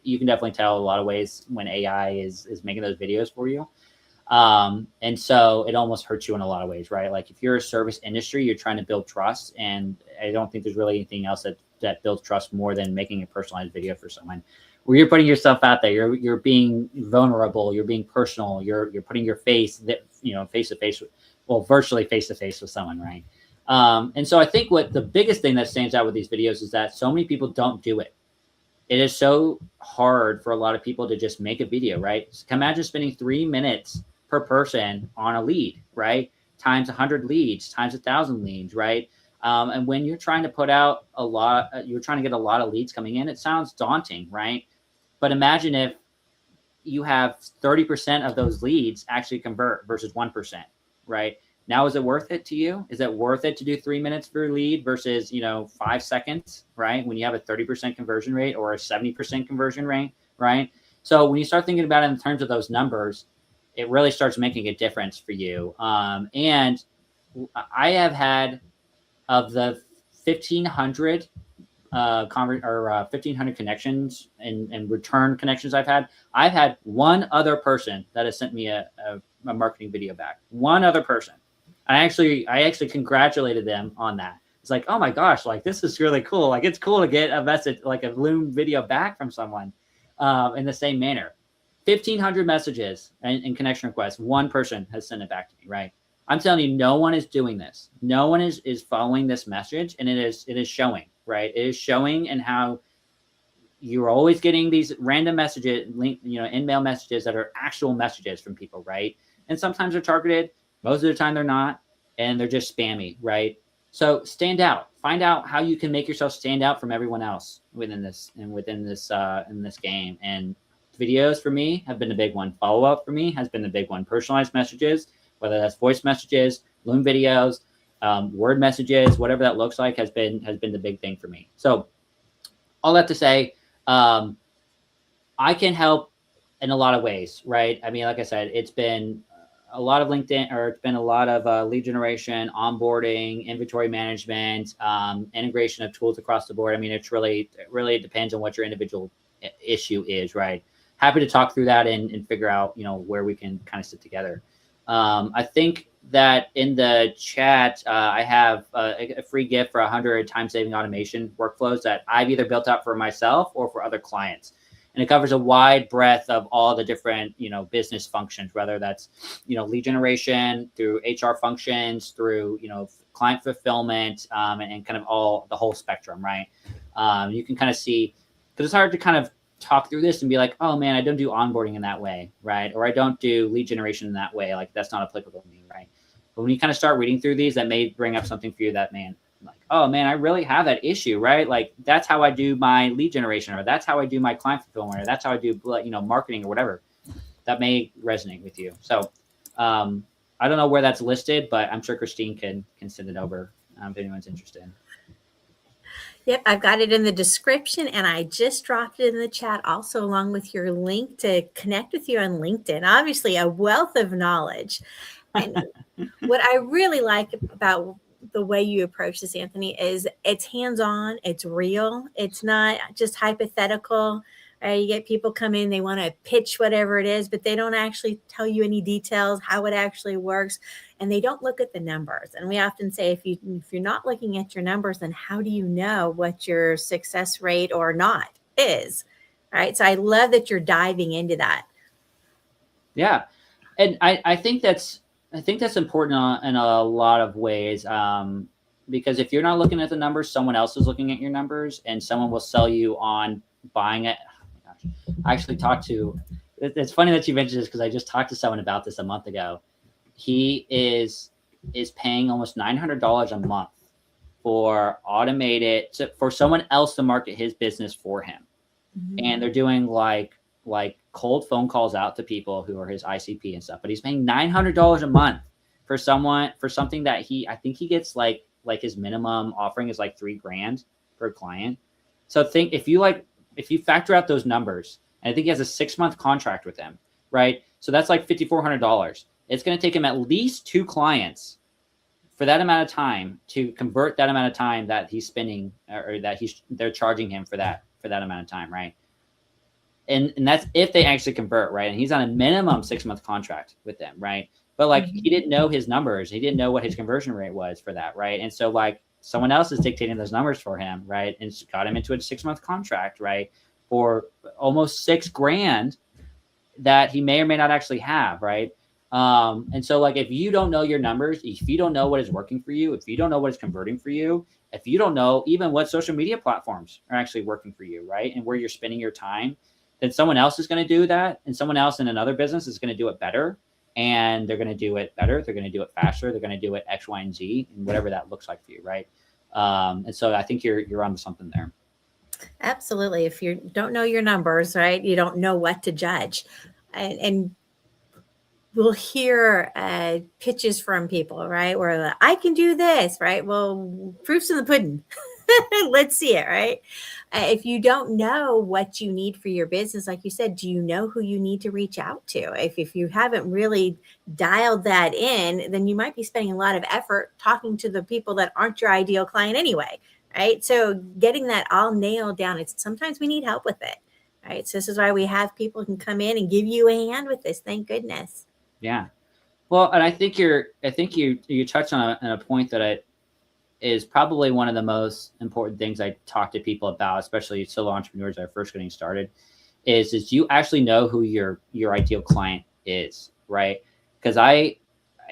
you can definitely tell a lot of ways when AI is making those videos for you. And so it almost hurts you in a lot of ways, right? Like if you're a service industry, you're trying to build trust. And I don't think there's really anything else that builds trust more than making a personalized video for someone where you're putting yourself out there. You're being vulnerable. You're being personal. You're putting your face face to face, virtually face to face with someone, right? And so I think what the biggest thing that stands out with these videos is that so many people don't do it. It is so hard for a lot of people to just make a video, right? So imagine spending 3 minutes per person on a lead, right? Times 100 leads, times 1,000 leads, right? And when you're trying to put out you're trying to get a lot of leads coming in, it sounds daunting, right? But imagine if you have 30% of those leads actually convert versus 1%, right? Now, is it worth it to you? Is it worth it to do 3 minutes per lead versus, 5 seconds, right? When you have a 30% conversion rate or a 70% conversion rate, right? So when you start thinking about it in terms of those numbers, it really starts making a difference for you. And I have had, of the 1,500 1,500 connections and return connections I've had one other person that has sent me a marketing video back. One other person. I actually congratulated them on that. It's like, oh my gosh, like this is really cool. Like it's cool to get a message, like a Loom video back from someone in the same manner. 1,500 messages and connection requests. One person has sent it back to me, right? I'm telling you, no one is doing this. No one is following this message, and it is showing, right? It is showing, and how you're always getting these random messages, in-mail messages that are actual messages from people, right? And sometimes they're targeted. Most of the time they're not, and they're just spammy, right? So stand out. Find out how you can make yourself stand out from everyone else within this game. And videos for me have been a big one. Follow-up for me has been the big one. Personalized messages, whether that's voice messages, Loom videos, word messages, whatever that looks like, has been the big thing for me. So all that to say, I can help in a lot of ways, right? I mean, like I said, it's been a lot of LinkedIn, or it's been a lot of lead generation, onboarding, inventory management, integration of tools across the board. I mean, it really depends on what your individual issue is, right? Happy to talk through that and figure out, where we can kind of sit together. I think that in the chat, I have a free gift for 100 time-saving automation workflows that I've either built out for myself or for other clients. And it covers a wide breadth of all the different, business functions, whether that's, lead generation, through HR functions, through, client fulfillment, and kind of the whole spectrum, right? You can kind of see, because it's hard to kind of talk through this and be like, oh man, I don't do onboarding in that way, right? Or I don't do lead generation in that way. Like that's not applicable to me, right? But when you kind of start reading through these, that may bring up something for you that, man, like, oh man, I really have that issue, right? Like that's how I do my lead generation, or that's how I do my client fulfillment, or that's how I do, marketing or whatever. That may resonate with you. So I don't know where that's listed, but I'm sure Christine can send it over if anyone's interested. Yep, I've got it in the description, and I just dropped it in the chat also, along with your link to connect with you on LinkedIn. Obviously, a wealth of knowledge. And what I really like about the way you approach this, Anthony, is it's hands-on, it's real, it's not just hypothetical. You get people come in, they want to pitch whatever it is, but they don't actually tell you any details, how it actually works, and they don't look at the numbers. And we often say, if you're not looking at your numbers, then how do you know what your success rate or not is, right? So I love that you're diving into that. Yeah, and I think that's important in a lot of ways, because if you're not looking at the numbers, someone else is looking at your numbers, and someone will sell you on buying it. I actually talked to, it's funny that you mentioned this, because I just talked to someone about this a month ago. He is paying almost $900 a month for someone else to market his business for him. Mm-hmm. And they're doing like cold phone calls out to people who are his ICP and stuff, but he's paying $900 a month for something that I think he gets like his minimum offering is like $3,000 per client. So if you factor out those numbers, and I think he has a 6-month contract with them, right? So that's like $5,400. It's going to take him at least 2 clients for that amount of time to convert that amount of time that he's spending, or that they're charging him for that amount of time, right? And that's if they actually convert, right? And he's on a minimum 6-month contract with them, right? But like he didn't know his numbers. He didn't know what his conversion rate was for that, right? And so like someone else is dictating those numbers for him, right? And it's got him into a 6-month contract, right? For almost $6,000 that he may or may not actually have, right? And so like, if you don't know your numbers, if you don't know what is working for you, if you don't know what is converting for you, if you don't know even what social media platforms are actually working for you, right? And where you're spending your time, then someone else is going to do that. And someone else in another business is going to do it better. And they're going to do it better. They're going to do it faster. They're going to do it X, Y, and Z, and whatever that looks like for you, right? And so I think you're onto something there. Absolutely. If you don't know your numbers, right, you don't know what to judge. And we'll hear pitches from people, right, where I can do this, right? Well, proof's in the pudding. Let's see it, right? If you don't know what you need for your business, like you said, do you know who you need to reach out to? If you haven't really dialed that in, then you might be spending a lot of effort talking to the people that aren't your ideal client anyway, right? So getting that all nailed down, it's sometimes we need help with it, right? So this is why we have people who can come in and give you a hand with this. Thank goodness. Yeah. Well, and I think you touched on a point that is probably one of the most important things I talk to people about, especially solo entrepreneurs that are first getting started, is you actually know who your ideal client is, right? Because I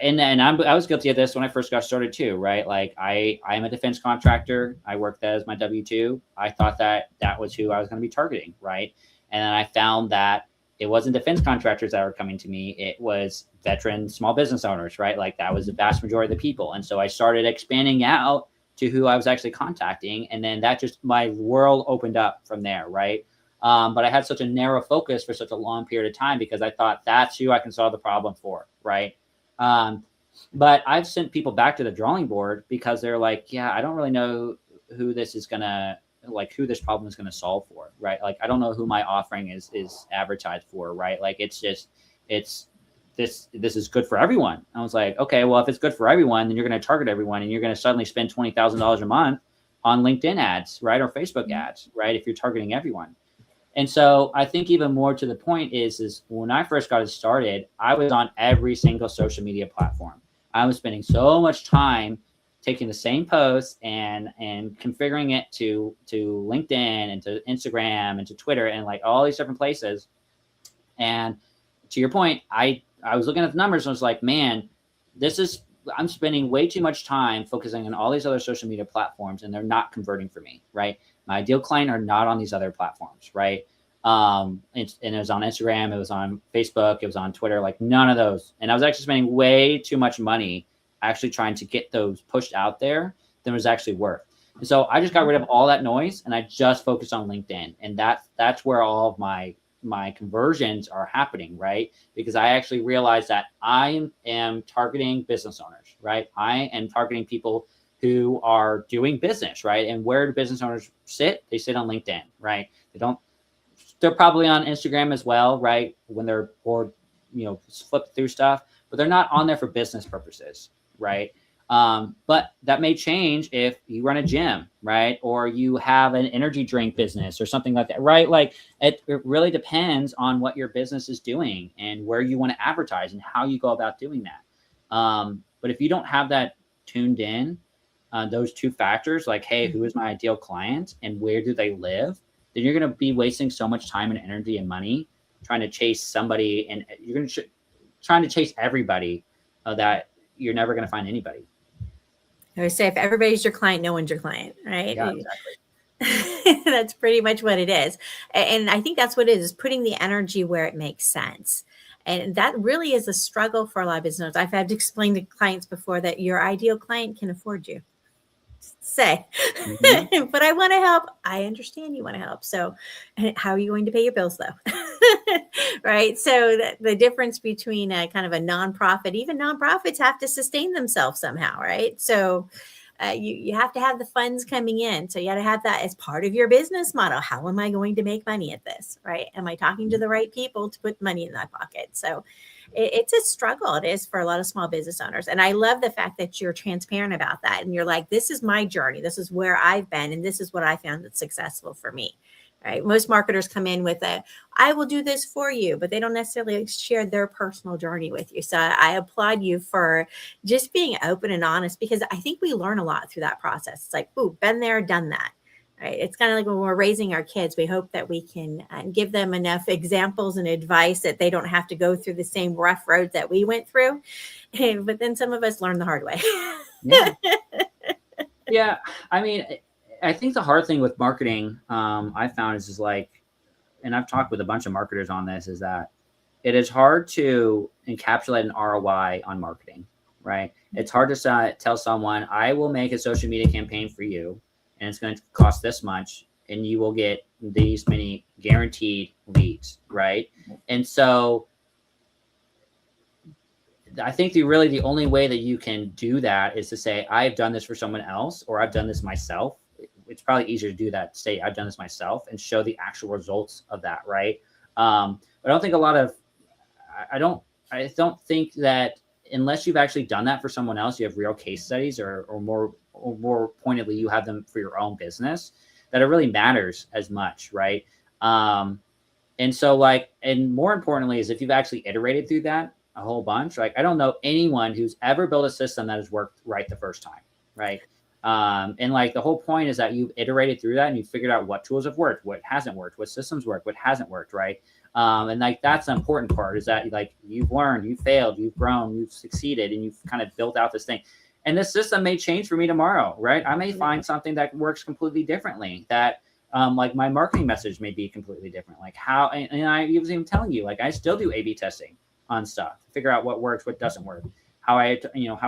was guilty of this when I first got started too, right? Like I'm a defense contractor. I worked as my W-2. I thought that was who I was going to be targeting, right? And then I found that it wasn't defense contractors that were coming to me. It was veteran small business owners, right? Like that was the vast majority of the people. And so I started expanding out to who I was actually contacting. And then that just, my world opened up from there, right? But I had such a narrow focus for such a long period of time because I thought that's who I can solve the problem for, right? But I've sent people back to the drawing board because they're like, yeah, I don't really know who this is going to, like who this problem is going to solve for, right? Like, I don't know who my offering is advertised for, right? Like, this is good for everyone. I was like, okay, well, if it's good for everyone, then you're going to target everyone and you're going to suddenly spend $20,000 a month on LinkedIn ads, right? Or Facebook ads, right? If you're targeting everyone. And so I think even more to the point is when I first got it started, I was on every single social media platform. I was spending so much time taking the same posts and configuring it to LinkedIn and to Instagram and to Twitter and like all these different places. And to your point, I was looking at the numbers and I was like, man, I'm spending way too much time focusing on all these other social media platforms and they're not converting for me, right? My ideal client are not on these other platforms, right? And it was on Instagram, it was on Facebook, it was on Twitter, like none of those. And I was actually spending way too much money actually trying to get those pushed out there than it was actually worth. And so I just got rid of all that noise and I just focused on LinkedIn. And that's where all of my conversions are happening, right? Because I actually realized that I am targeting business owners, right? I am targeting people who are doing business, right? And where do business owners sit? They sit on LinkedIn, right? They're probably on Instagram as well, right? When they're bored, flip through stuff, but they're not on there for business purposes, right? But that may change if you run a gym, right? Or you have an energy drink business or something like that, right? Like it really depends on what your business is doing and where you want to advertise and how you go about doing that. But if you don't have that tuned in, those two factors, like, hey, who is my ideal client and where do they live? Then you're going to be wasting so much time and energy and money trying to chase somebody, and you're going to trying to chase everybody that you're never going to find anybody. I would say if everybody's your client, no one's your client, right? Yeah, exactly. That's pretty much what it is. And I think that's what it is putting the energy where it makes sense. And that really is a struggle for a lot of business owners. I've had to explain to clients before that your ideal client can afford you. Say, but I want to help. I understand you want to help. So how are you going to pay your bills though? Right. So the difference between a kind of a nonprofit, even nonprofits have to sustain themselves somehow. Right. So you have to have the funds coming in. So you got to have that as part of your business model. How am I going to make money at this? Right. Am I talking to the right people to put money in that pocket? So it's a struggle. It is for a lot of small business owners. And I love the fact that you're transparent about that. And you're like, this is my journey. This is where I've been. And this is what I found that's successful for me. Right. Most marketers come in with I will do this for you, but they don't necessarily share their personal journey with you. So I applaud you for just being open and honest, because I think we learn a lot through that process. It's like, ooh, been there, done that. Right. It's kind of like when we're raising our kids, we hope that we can give them enough examples and advice that they don't have to go through the same rough roads that we went through. But then some of us learn the hard way. Yeah. Yeah. I mean, I think the hard thing with marketing, I found is like, and I've talked with a bunch of marketers on this, is that it is hard to encapsulate an ROI on marketing, right? It's hard to tell someone, I will make a social media campaign for you, and it's going to cost this much and you will get these many guaranteed leads, right? And so I think the only way that you can do that is to say, I've done this for someone else, or I've done this myself. It's probably easier to do that, say I've done this myself, and show the actual results of that, right? But I don't think I don't think that unless you've actually done that for someone else, you have real case studies, or more pointedly, you have them for your own business, that it really matters as much, right? And so and more importantly is if you've actually iterated through that a whole bunch, I don't know anyone who's ever built a system that has worked right the first time, right? And the whole point is that you've iterated through that and you've figured out what tools have worked, what hasn't worked, what systems work, what hasn't worked, right? And that's the important part, is that you've learned, you've failed, you've grown, you've succeeded, and you've kind of built out this thing. And this system may change for me tomorrow, right? I may find something that works completely differently, that my marketing message may be completely different. And I was even telling you, I still do A/B testing on stuff, figure out what works, what doesn't work, how I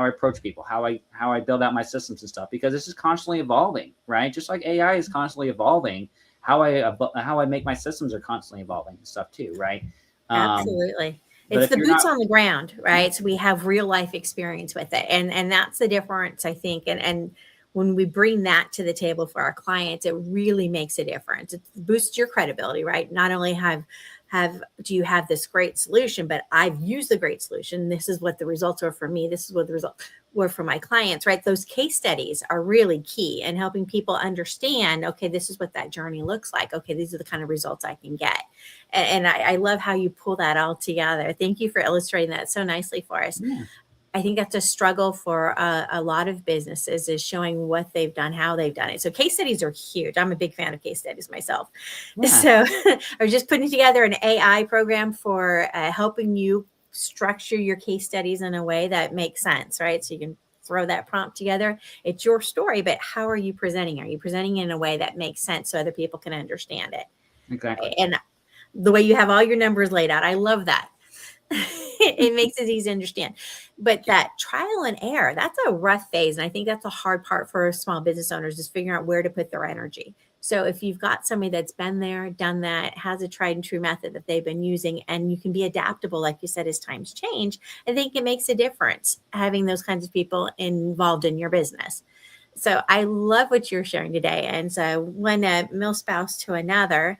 approach people, how I build out my systems and stuff, because this is constantly evolving, right? Just like AI is constantly evolving, how I make my systems are constantly evolving and stuff too, right? Absolutely. It's the boots on the ground, right? So we have real life experience with it. And that's the difference, I think. And when we bring that to the table for our clients, it really makes a difference. It boosts your credibility, right? Not only do you have this great solution, but I've used the great solution. This is what the results are for me. This is what the results were for my clients, right? Those case studies are really key in helping people understand, okay, this is what that journey looks like. Okay, these are the kind of results I can get. And I love how you pull that all together. Thank you for illustrating that so nicely for us. Yeah. I think that's a struggle for a lot of businesses, is showing what they've done, how they've done it. So case studies are huge. I'm a big fan of case studies myself. Yeah. So I was just putting together an AI program for helping you structure your case studies in a way that makes sense, right? So you can throw that prompt together. It's your story, but how are you presenting? Are you presenting it in a way that makes sense so other people can understand it? Exactly. And the way you have all your numbers laid out, I love that. It makes it easy to understand. But that trial and error, that's a rough phase. And I think that's a hard part for small business owners, is figuring out where to put their energy. So if you've got somebody that's been there, done that, has a tried and true method that they've been using, and you can be adaptable, like you said, as times change, I think it makes a difference having those kinds of people involved in your business. So I love what you're sharing today. And so one milspouse to another,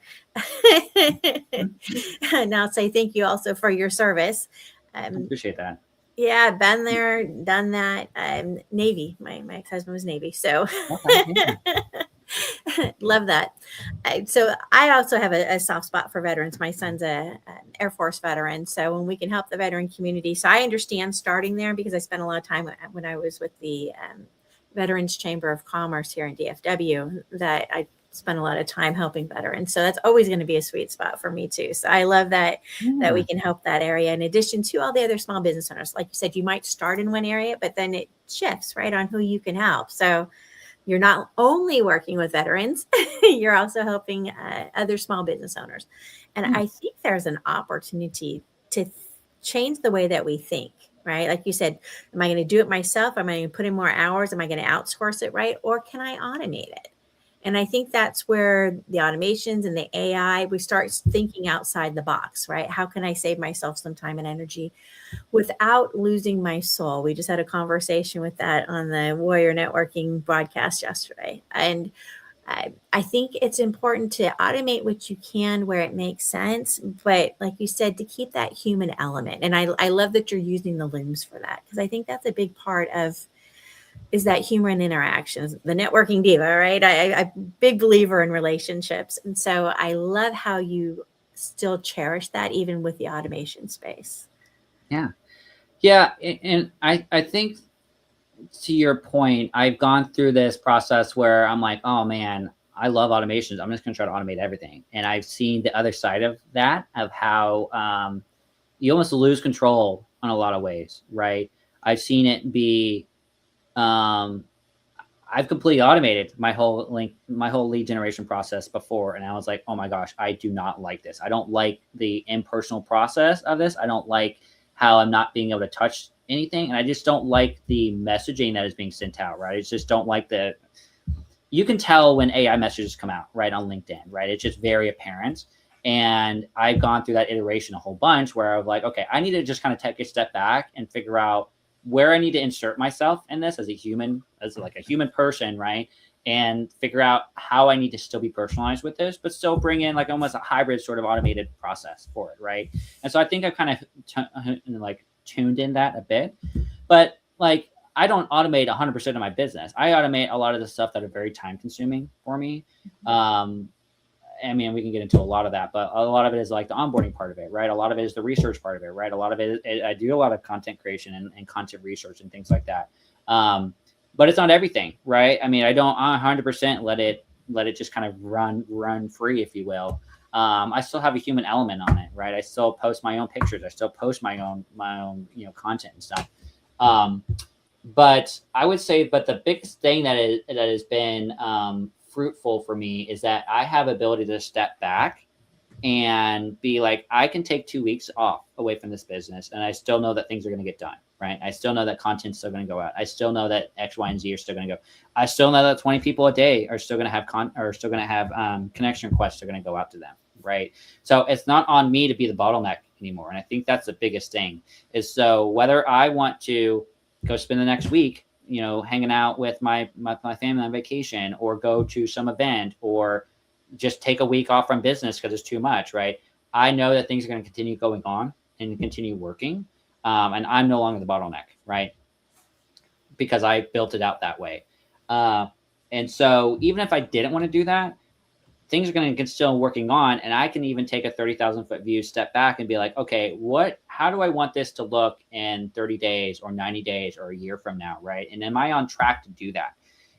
and I'll say thank you also for your service. I appreciate that. Yeah, been there, done that. Navy. My ex-husband was Navy. So okay, love that. So I also have a soft spot for veterans. My son's an Air Force veteran. So when we can help the veteran community. So I understand starting there, because I spent a lot of time when I was with the Veterans Chamber of Commerce here in DFW, that I spent a lot of time helping veterans. So that's always going to be a sweet spot for me too. So I love that we can help that area, in addition to all the other small business owners. Like you said, you might start in one area, but then it shifts right on who you can help. So you're not only working with veterans, you're also helping other small business owners. And I think there's an opportunity to change the way that we think. Right? Like you said, am I going to do it myself? Am I going to put in more hours? Am I going to outsource it? Right? Or can I automate it? And I think that's where the automations and the AI, we start thinking outside the box, right? How can I save myself some time and energy without losing my soul? We just had a conversation with that on the Warrior Networking broadcast yesterday. And I think it's important to automate what you can where it makes sense. But like you said, to keep that human element. And I love that you're using the looms for that, because I think that's a big part of, is that human interactions, the networking diva, right? I'm a big believer in relationships. And so I love how you still cherish that even with the automation space. Yeah. Yeah. And I think, to your point, I've gone through this process where I'm like, oh man, I love automations. I'm just going to try to automate everything. And I've seen the other side of that, of how you almost lose control on a lot of ways, right? I've seen it be, I've completely automated my whole lead generation process before. And I was like, oh my gosh, I do not like this. I don't like the impersonal process of this. I don't like how I'm not being able to touch anything. And I just don't like the messaging that is being sent out, right? I just don't like you can tell when AI messages come out, right, on LinkedIn, right? It's just very apparent. And I've gone through that iteration a whole bunch where I'm like, okay, I need to just kind of take a step back and figure out where I need to insert myself in this as a human, as like a human person, right? And figure out how I need to still be personalized with this, but still bring in like almost a hybrid sort of automated process for it, right? And so I think I've kind of tuned in that a bit, but like I don't automate 100% of my business. I automate a lot of the stuff that are very time consuming for me. I mean, we can get into a lot of that, but a lot of it is like the onboarding part of it, right? A lot of it is the research part of it, right? A lot of it is, I do a lot of content creation and content research and things like that. But it's not everything, right? I mean, I don't 100% let it just kind of run free, if you will. I still have a human element on it, right? I still post my own pictures. I still post my own, content and stuff. But I would say, the biggest thing that has been fruitful for me is that I have ability to step back and be like, I can take 2 weeks off away from this business, and I still know that things are going to get done, right? I still know that content's still going to go out. I still know that X, Y, and Z are still going to go. I still know that 20 people a day are still going to have connection requests are going to go out to them, right? So it's not on me to be the bottleneck anymore, and I think that's the biggest thing. Is so whether I want to go spend the next week, hanging out with my family on vacation, or go to some event, or just take a week off from business because it's too much, right? I know that things are going to continue going on and continue working. And I'm no longer the bottleneck, right? Because I built it out that way. And so even if I didn't want to do that, things are going to get still working on, and I can even take a 30,000 foot view, step back and be like, okay, how do I want this to look in 30 days or 90 days or a year from now, right? And am I on track to do that?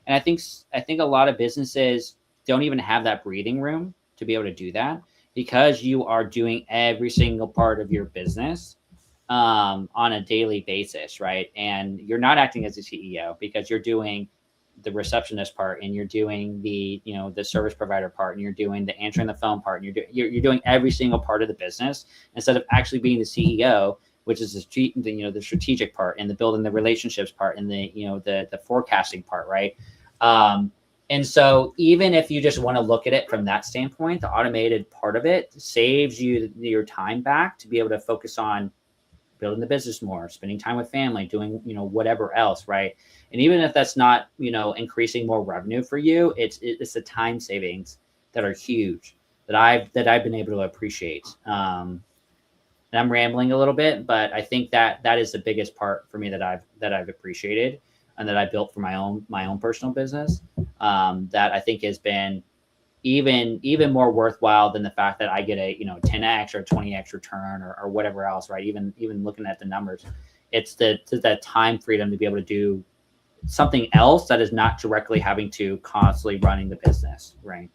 And I think a lot of businesses don't even have that breathing room to be able to do that, because you are doing every single part of your business on a daily basis, right? And you're not acting as a CEO, because you're doing the receptionist part, and you're doing the service provider part, and you're doing the answering the phone part, and you're doing every single part of the business, instead of actually being the CEO, which is the strategic part, and the building the relationships part, and the forecasting part, right? And so even if you just want to look at it from that standpoint, the automated part of it saves you your time back to be able to focus on building the business more, spending time with family, doing, whatever else, right? And even if that's not, increasing more revenue for you, it's the time savings that are huge that I've been able to appreciate. And I'm rambling a little bit, but I think that is the biggest part for me that I've appreciated, and that I built for my own personal business, that I think has been even more worthwhile than the fact that I get a 10x or 20x return or whatever else, right? Even looking at the numbers, it's that time freedom to be able to do something else that is not directly having to constantly running the business, right?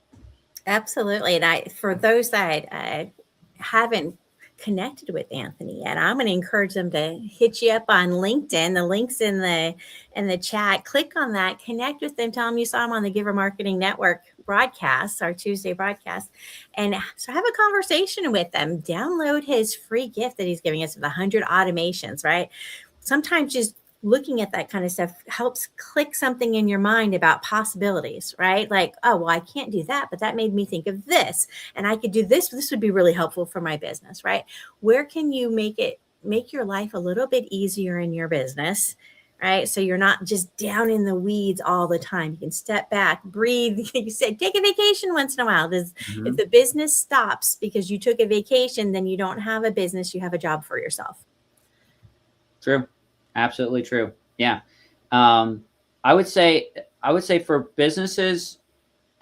Absolutely. And for those that haven't connected with Anthony yet, I'm going to encourage them to hit you up on LinkedIn. The link's in the chat. Click on that, connect with them, tell them you saw him on the Giver Marketing Network broadcast, our Tuesday broadcast, and so have a conversation with them. Download his free gift that he's giving us with 100 automations, right? Sometimes just looking at that kind of stuff helps click something in your mind about possibilities, right? Like, oh, well, I can't do that, but that made me think of this, and I could do this. This would be really helpful for my business, right? Where can you make your life a little bit easier in your business, right? So you're not just down in the weeds all the time. You can step back, breathe. You said, take a vacation once in a while. If the business stops because you took a vacation, then you don't have a business. You have a job for yourself. True. Absolutely true. Yeah. I would say for businesses,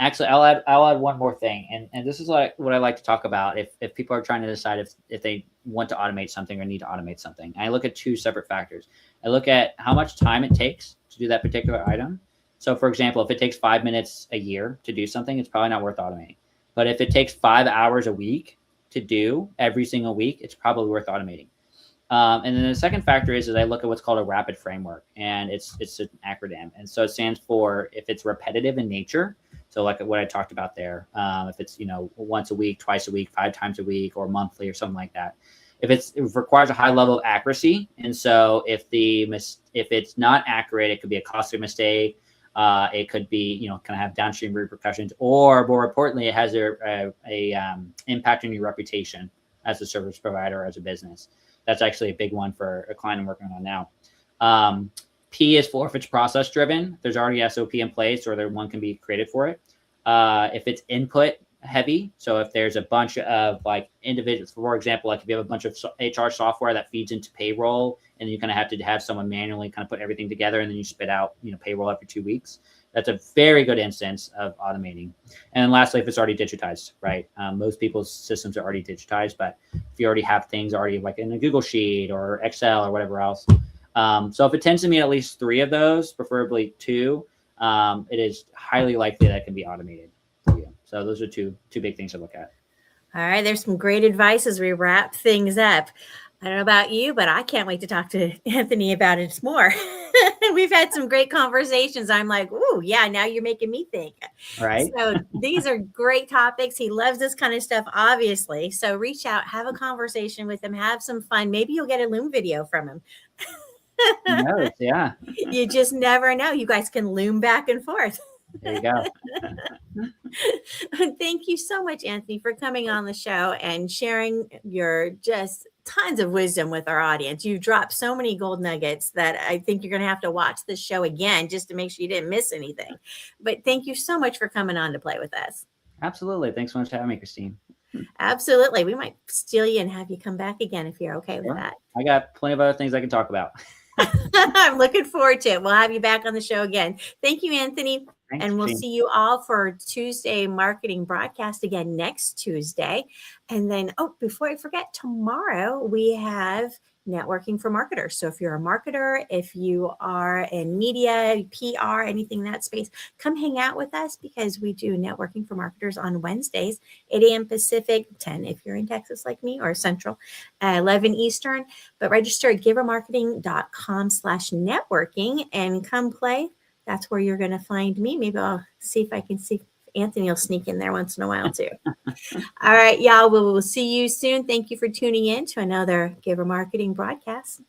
actually, I'll add one more thing. And this is what I like to talk about if people are trying to decide if they want to automate something or need to automate something. I look at two separate factors. I look at how much time it takes to do that particular item. So for example, if it takes 5 minutes a year to do something, it's probably not worth automating. But if it takes 5 hours a week to do every single week, it's probably worth automating. And then the second factor is I look at what's called a rapid framework, and it's an acronym. And so it stands for, if it's repetitive in nature, so like what I talked about there, if it's, once a week, twice a week, 5 times a week, or monthly or something like that. If it requires a high level of accuracy, and so if it's not accurate, it could be a costly mistake, It could be, kind of have downstream repercussions, or more importantly, it has a impact on your reputation as a service provider, as a business. That's actually a big one for a client I'm working on now. P is for if it's process driven, there's already SOP in place, or one can be created for it. If it's input heavy, so if there's a bunch of like individuals, for example, like if you have a bunch of HR software that feeds into payroll, and you kind of have to have someone manually kind of put everything together, and then you spit out, payroll every 2 weeks. That's a very good instance of automating. And then lastly, if it's already digitized, right? Most people's systems are already digitized, but if you already have things already like in a Google Sheet or Excel or whatever else. So if it tends to meet at least 3 of those, preferably 2, it is highly likely that it can be automated for you. So those are two big things to look at. All right. There's some great advice as we wrap things up. I don't know about you, but I can't wait to talk to Anthony about it more. We've had some great conversations. I'm like, ooh, yeah, now you're making me think. Right. So these are great topics. He loves this kind of stuff, obviously. So reach out, have a conversation with him, have some fun. Maybe you'll get a Loom video from him. Who knows? Yeah. You just never know. You guys can Loom back and forth. There you go. Thank you so much, Anthony, for coming on the show and sharing your just tons of wisdom with our audience. You've dropped so many gold nuggets that I think you're going to have to watch this show again just to make sure you didn't miss anything. But thank you so much for coming on to play with us. Absolutely. Thanks so much for having me, Christine. Absolutely. We might steal you and have you come back again if you're okay with that. I got plenty of other things I can talk about. I'm looking forward to it. We'll have you back on the show again. Thank you, Anthony. Thanks, and we'll Christine. see you all for Tuesday marketing broadcast again next Tuesday. And then, before I forget, tomorrow we have networking for marketers. So if you're a marketer, if you are in media, PR, anything in that space, come hang out with us because we do networking for marketers on Wednesdays, 8 a.m. Pacific, 10 if you're in Texas like me, or Central, 11 Eastern. But register at givermarketing.com/networking and come play. That's where you're going to find me. Maybe I'll see if I can see Anthony will sneak in there once in a while too. All right, y'all. We'll see you soon. Thank you for tuning in to another Giver Marketing broadcast.